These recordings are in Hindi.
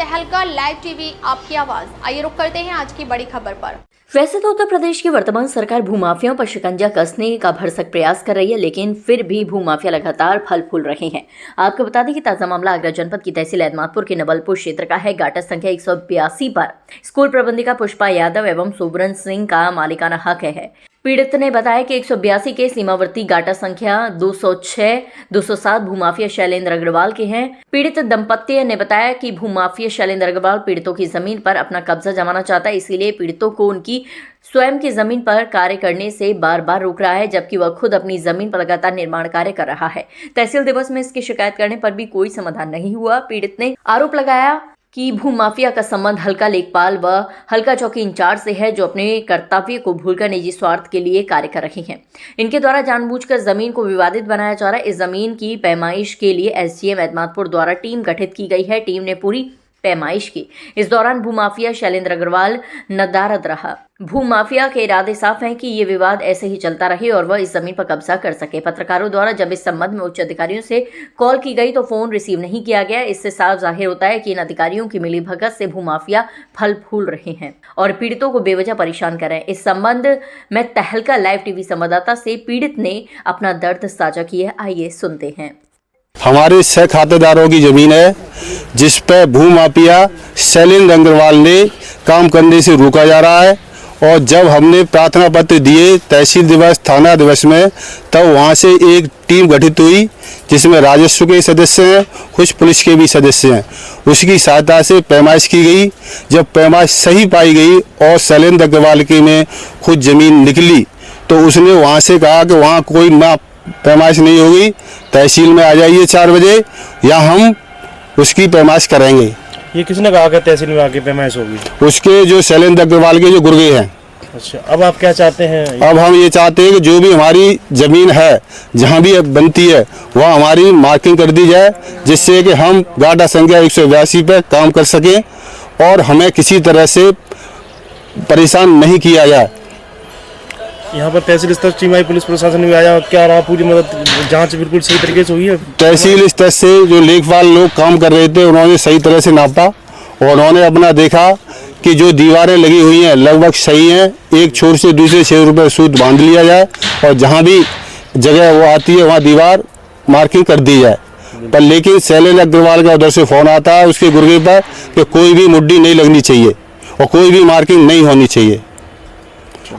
तहलका लाइव टीवी आपकी आवाज। आइए रुक करते हैं आज की बड़ी खबर पर। वैसे तो उत्तर प्रदेश की वर्तमान सरकार भूमाफियाओं पर शिकंजा कसने का भरसक प्रयास कर रही है, लेकिन फिर भी भूमाफिया लगातार फल फूल रहे हैं। आपको बता दें कि ताजा मामला आगरा जनपद की तहसील एतमादपुर के नवलपुर क्षेत्र का है। गाटा संख्या 182 पर स्कूल प्रबंधिका पुष्पा यादव एवं सुब्रन सिंह का मालिकाना हक है। पीड़ित ने बताया कि 182 के सीमावर्ती गाटा संख्या 206, 207 भूमाफिया शैलेंद्र अग्रवाल के हैं। पीड़ित दंपत्ति ने बताया कि भूमाफिया शैलेंद्र अग्रवाल पीड़ितों की जमीन पर अपना कब्जा जमाना चाहता है, इसीलिए पीड़ितों को उनकी स्वयं की जमीन पर कार्य करने से बार बार रोक रहा है, जबकि वह खुद अपनी जमीन पर लगातार निर्माण कार्य कर रहा है। तहसील दिवस में इसकी शिकायत करने पर भी कोई समाधान नहीं हुआ। पीड़ित ने आरोप लगाया कि भूमाफिया का संबंध हल्का लेखपाल व हल्का चौकी इंचार्ज से है, जो अपने कर्तव्य को भूलकर निजी स्वार्थ के लिए कार्य कर रहे हैं। इनके द्वारा जानबूझकर जमीन को विवादित बनाया जा रहा है। इस जमीन की पैमाइश के लिए एसडीएम एतमादपुर द्वारा टीम गठित की गई है। टीम ने पूरी पैमाइश की। इस दौरान भूमाफिया शैलेंद्र अग्रवाल नदारद रहा। भूमाफिया के इरादे साफ हैं कि ये विवाद ऐसे ही चलता रहे और वह इस जमीन पर कब्जा कर सके। पत्रकारों द्वारा जब इस संबंध में उच्च अधिकारियों से कॉल की गई तो फोन रिसीव नहीं किया गया। इससे साफ जाहिर होता है कि इन अधिकारियों की मिलीभगत से भूमाफिया फल फूल रहे हैं और पीड़ितों को बेवजह परेशान कर रहे हैं। इस संबंध में तहलका लाइव टीवी संवाददाता से पीड़ित ने अपना दर्द साझा किया है। आइए सुनते हैं। हमारे 6 खातेदारों की जमीन है, जिस पर भूमाफिया शैलेंद्र अग्रवाल ने काम करने से रोका जा रहा है। और जब हमने प्रार्थना पत्र दिए तहसील दिवस, थाना दिवस में, तब वहां से एक टीम गठित हुई, जिसमें राजस्व के सदस्य हैं, कुछ पुलिस के भी सदस्य हैं। उसकी सहायता से पैमाइश की गई। जब पैमाइश सही पाई गई और शैलेंद्र अग्रवाल की में खुद जमीन निकली, तो उसने वहां से कहा कि वहां कोई माप पैमाइश नहीं होगी, तहसील में आ जाइए 4 बजे, या हम उसकी पैमाइश करेंगे। ये किसने कहा कि तहसील में आके पैमाइश होगी? उसके जो शैलेंद्र अग्रवाल के जो गुर्गे हैं। अच्छा, अब आप क्या चाहते हैं? अब हम ये चाहते हैं कि जो भी हमारी जमीन है, जहाँ भी बनती है, वह हमारी मार्किंग कर दी जाए, जिससे कि हम गाटा संख्या 182 पे काम कर सकें और हमें किसी तरह से परेशान नहीं किया जाए। यहाँ पर तहसील स्तर टीम आई, पुलिस प्रशासन भी आया, क्या रहा? पूरी मदद जांच बिल्कुल सही तरीके से हुई है? तहसील स्तर से जो लेखपाल लोग काम कर रहे थे, उन्होंने सही तरह से नापा और उन्होंने अपना देखा कि जो दीवारें लगी हुई हैं लगभग सही हैं। एक छोर से दूसरे 6 रुपये सूद बांध लिया जाए और जहाँ भी जगह वो आती है वहाँ दीवार मार्किंग कर दी जाए। पर लेकिन शैलेंद्र अग्रवाल का उधर से फोन आता है उसके गुर्गे पर कि कोई भी मुड्डी नहीं लगनी चाहिए और कोई भी मार्किंग नहीं होनी चाहिए,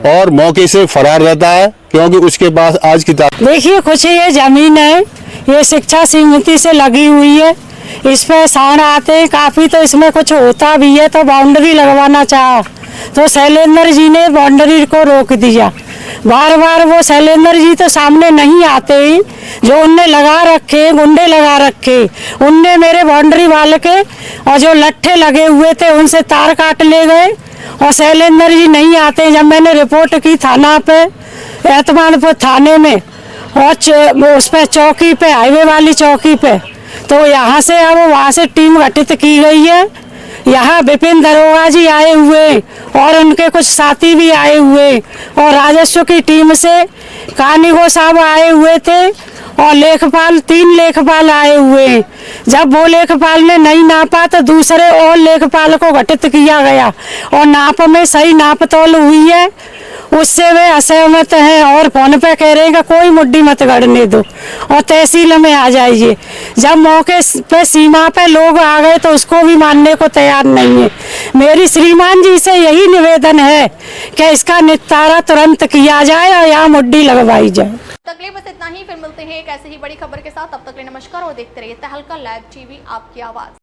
और मौके से फरार रहता है, क्योंकि उसके पास आज की देखिए, कुछ ये जमीन है, ये शिक्षा समिति से लगी हुई है। इस पे सांड आते हैं काफी, तो इसमें कुछ होता भी है, तो बाउंड्री लगवाना चाहा तो शैलेंद्र जी ने बाउंड्री को रोक दिया। बार बार वो शैलेंद्र जी तो सामने नहीं आते ही, जो उनने लगा रखे, गुंडे लगा रखे, उनने मेरे बाउंड्री वाले के और जो लट्ठे लगे हुए थे उनसे तार काट ले गए और शैलेंद्र जी नहीं आते। जब मैंने रिपोर्ट की थाना पे, एतमादपुर थाने में और उस पे चौकी पे, हाईवे वाली चौकी पे, तो यहाँ से अब वहाँ से टीम गठित की गई है। यहाँ विपिन दरोगा जी आए हुए और उनके कुछ साथी भी आए हुए और राजस्व की टीम से कानिगो साहब आए हुए थे और लेखपाल, 3 लेखपाल आए हुए। जब वो लेखपाल ने नहीं नापा तो दूसरे और लेखपाल को गठित किया गया और नाप में सही नाप तोल हुई है, उससे वे असहमत हैं और फोन पे कह रहे हैं कि कोई मुड्डी मत गड़ने दो और तहसील में आ जाइए। जब मौके पे सीमा पे लोग आ गए तो उसको भी मानने को तैयार नहीं है। मेरी श्रीमान जी से यही निवेदन है कि इसका निस्तारा तुरंत किया जाए और यहाँ मुड्डी लगवाई जाए। तकलीफ बस इतना ही, फिर मिलते हैं एक ऐसे ही बड़ी खबर के साथ। तब तक के लिए नमस्कार और देखते रहिए तहलका लाइव टीवी आपकी आवाज।